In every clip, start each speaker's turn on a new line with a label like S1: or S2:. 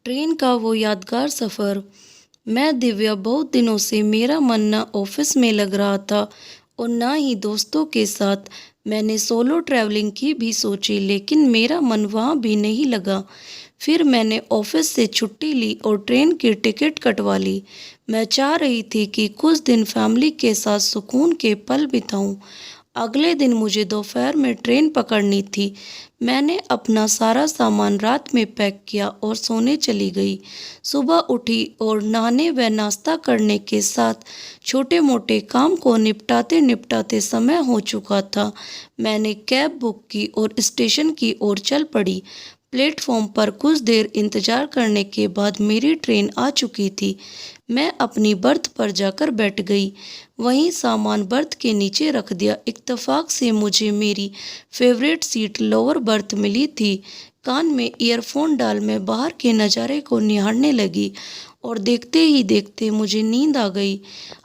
S1: Train का वो यादगार सफ़र। मैं दिव्या, बहुत दिनों से मेरा मन ना ऑफिस में लग रहा था और ना ही दोस्तों के साथ। मैंने सोलो ट्रैवलिंग की भी सोची, लेकिन मेरा मन वहाँ भी नहीं लगा। फिर मैंने ऑफिस से छुट्टी ली और ट्रेन की टिकट कटवा ली। मैं चाह रही थी कि कुछ दिन फैमिली के साथ सुकून के पल बिताऊं। अगले दिन मुझे दोपहर में ट्रेन पकड़नी थी। मैंने अपना सारा सामान रात में पैक किया और सोने चली गई। सुबह उठी और नहाने व नाश्ता करने के साथ छोटे मोटे काम को निपटाते निपटाते समय हो चुका था। मैंने कैब बुक की और स्टेशन की ओर चल पड़ी। प्लेटफॉर्म पर कुछ देर इंतजार करने के बाद मेरी ट्रेन आ चुकी थी। मैं अपनी बर्थ पर जाकर बैठ गई। वहीं सामान बर्थ के नीचे रख दिया। इत्तेफाक से मुझे मेरी फेवरेट सीट लोअर बर्थ मिली थी। कान में ईयरफोन डाल मैं बाहर के नज़ारे को निहारने लगी और देखते ही देखते मुझे नींद आ गई।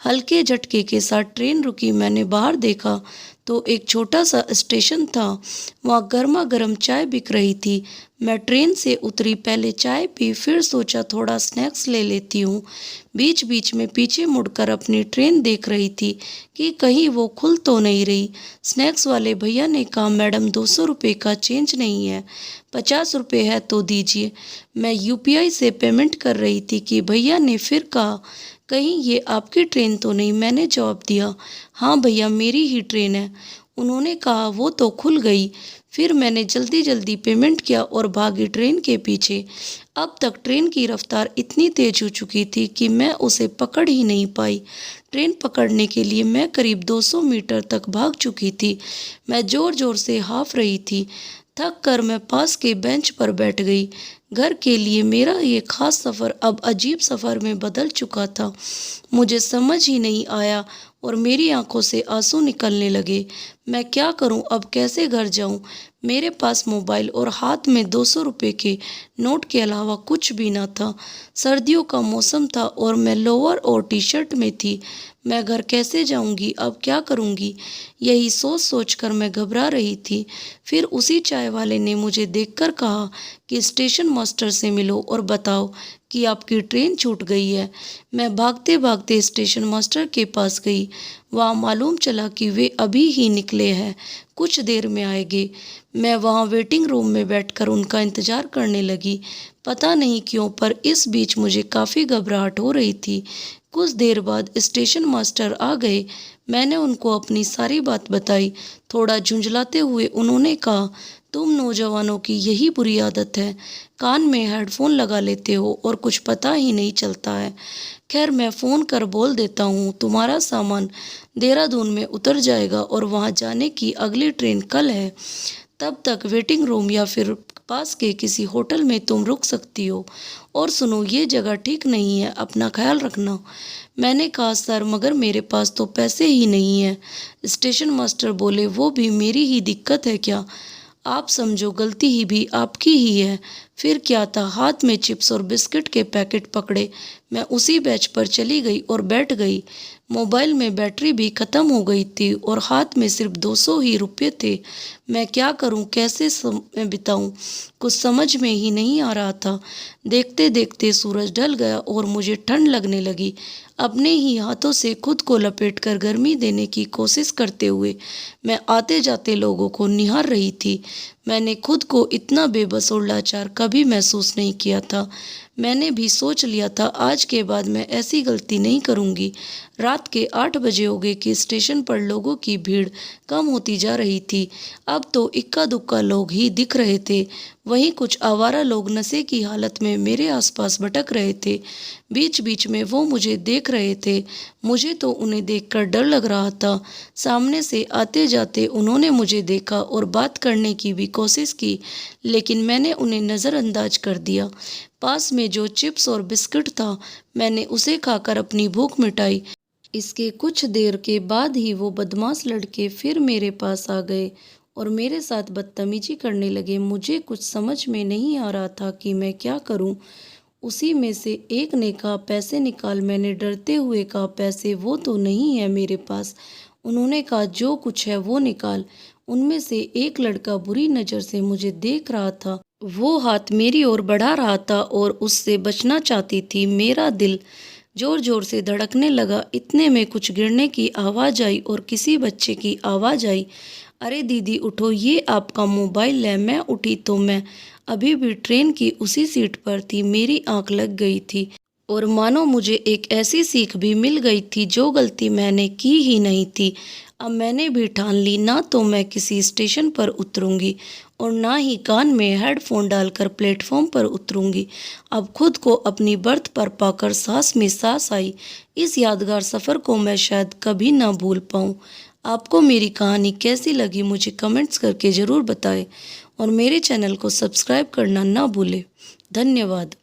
S1: हल्के झटके के साथ ट्रेन रुकी। मैंने बाहर देखा तो एक छोटा सा स्टेशन था। वहाँ गर्मा गर्म चाय बिक रही थी। मैं ट्रेन से उतरी, पहले चाय पी, फिर सोचा थोड़ा स्नैक्स ले लेती हूँ। बीच बीच में पीछे मुड़कर अपनी ट्रेन देख रही थी कि कहीं वो खुल तो नहीं रही। स्नैक्स वाले भैया ने कहा, मैडम 200 रुपये का चेंज नहीं है, 50 रुपये है तो दीजिए। मैं यूपीआई से पेमेंट कर रही थी कि भैया ने फिर कहा, कहीं ये आपकी ट्रेन तो नहीं। मैंने जवाब दिया, हाँ भैया मेरी ही ट्रेन है। उन्होंने कहा, वो तो खुल गई। फिर मैंने जल्दी जल्दी पेमेंट किया और भागी ट्रेन के पीछे। अब तक ट्रेन की रफ्तार इतनी तेज हो चुकी थी कि मैं उसे पकड़ ही नहीं पाई। ट्रेन पकड़ने के लिए मैं करीब 200 मीटर तक भाग चुकी थी। मैं ज़ोर ज़ोर से हाँफ रही थी। थक कर मैं पास के बेंच पर बैठ गई। घर के लिए मेरा ये खास सफ़र अब अजीब सफ़र में बदल चुका था। मुझे समझ ही नहीं आया और मेरी आंखों से आंसू निकलने लगे। मैं क्या करूं, अब कैसे घर जाऊं? मेरे पास मोबाइल और हाथ में 200 रुपये के नोट के अलावा कुछ भी ना था। सर्दियों का मौसम था और मैं लोअर और टी शर्ट में थी। मैं घर कैसे जाऊंगी, अब क्या करूंगी? यही सोच सोच कर मैं घबरा रही थी। फिर उसी चाय वाले ने मुझे देखकर कहा कि स्टेशन मास्टर से मिलो और बताओ कि आपकी ट्रेन छूट गई है। मैं भागते भागते स्टेशन मास्टर के पास गई। वहाँ मालूम चला कि वे अभी ही निकले हैं, कुछ देर में आएंगे। मैं वहाँ वेटिंग रूम में बैठकर उनका इंतज़ार करने लगी। पता नहीं क्यों, पर इस बीच मुझे काफ़ी घबराहट हो रही थी। कुछ देर बाद स्टेशन मास्टर आ गए। मैंने उनको अपनी सारी बात बताई। थोड़ा झुंझलाते हुए उन्होंने कहा, तुम नौजवानों की यही बुरी आदत है, कान में हेडफोन लगा लेते हो और कुछ पता ही नहीं चलता है। खैर, मैं फ़ोन कर बोल देता हूँ, तुम्हारा सामान देहरादून में उतर जाएगा और वहाँ जाने की अगली ट्रेन कल है। तब तक वेटिंग रूम या फिर पास के किसी होटल में तुम रुक सकती हो। और सुनो, ये जगह ठीक नहीं है, अपना ख्याल रखना। मैंने कहा, सर मगर मेरे पास तो पैसे ही नहीं है। स्टेशन मास्टर बोले, वो भी मेरी ही दिक्कत है क्या? आप समझो गलती ही भी आपकी ही है। फिर क्या था, हाथ में चिप्स और बिस्किट के पैकेट पकड़े मैं उसी बेंच पर चली गई और बैठ गई। मोबाइल में बैटरी भी ख़त्म हो गई थी और हाथ में सिर्फ 200 ही रुपये थे। मैं क्या करूं, कैसे समय बिताऊं, कुछ समझ में ही नहीं आ रहा था। देखते देखते सूरज ढल गया और मुझे ठंड लगने लगी। अपने ही हाथों से खुद को लपेटकर गर्मी देने की कोशिश करते हुए मैं आते जाते लोगों को निहार रही थी। मैंने खुद को इतना बेबस और लाचार कभी महसूस नहीं किया था। मैंने भी सोच लिया था, आज के बाद मैं ऐसी गलती नहीं करूंगी। रात के 8 बजे हो गए कि स्टेशन पर लोगों की भीड़ कम होती जा रही थी। अब तो इक्का दुक्का लोग ही दिख रहे थे। वहीं कुछ आवारा लोग नशे की हालत में मेरे आसपास भटक रहे थे। बीच बीच में वो मुझे देख रहे थे। मुझे तो उन्हें देखकर डर लग रहा था। सामने से आते जाते उन्होंने मुझे देखा और बात करने की भी कोशिश की, लेकिन मैंने उन्हें नज़रअंदाज कर दिया। पास में जो चिप्स और बिस्किट था, मैंने उसे खाकर अपनी भूख मिटाई। इसके कुछ देर के बाद ही वो बदमाश लड़के फिर मेरे पास आ गए और मेरे साथ बदतमीजी करने लगे। मुझे कुछ समझ में नहीं आ रहा था कि मैं क्या करूं। उसी में से एक ने कहा, पैसे निकाल। मैंने डरते हुए कहा, पैसे वो तो नहीं है मेरे पास। उन्होंने कहा, जो कुछ है वो निकाल। उनमें से एक लड़का बुरी नज़र से मुझे देख रहा था। वो हाथ मेरी ओर बढ़ा रहा था और उससे बचना चाहती थी। मेरा दिल ज़ोर ज़ोर से धड़कने लगा। इतने में कुछ गिरने की आवाज़ आई और किसी बच्चे की आवाज़ आई, अरे दीदी उठो, ये आपका मोबाइल है। मैं उठी तो मैं अभी भी ट्रेन की उसी सीट पर थी। मेरी आंख लग गई थी और मानो मुझे एक ऐसी सीख भी मिल गई थी जो गलती मैंने की ही नहीं थी। अब मैंने भी ठान ली, ना तो मैं किसी स्टेशन पर उतरूंगी और ना ही कान में हेडफोन डालकर प्लेटफॉर्म पर उतरूंगी। अब खुद को अपनी बर्थ पर पाकर सांस में सांस आई। इस यादगार सफ़र को मैं शायद कभी ना भूल पाऊँ। आपको मेरी कहानी कैसी लगी मुझे कमेंट्स करके ज़रूर बताएं और मेरे चैनल को सब्सक्राइब करना ना भूलें। धन्यवाद।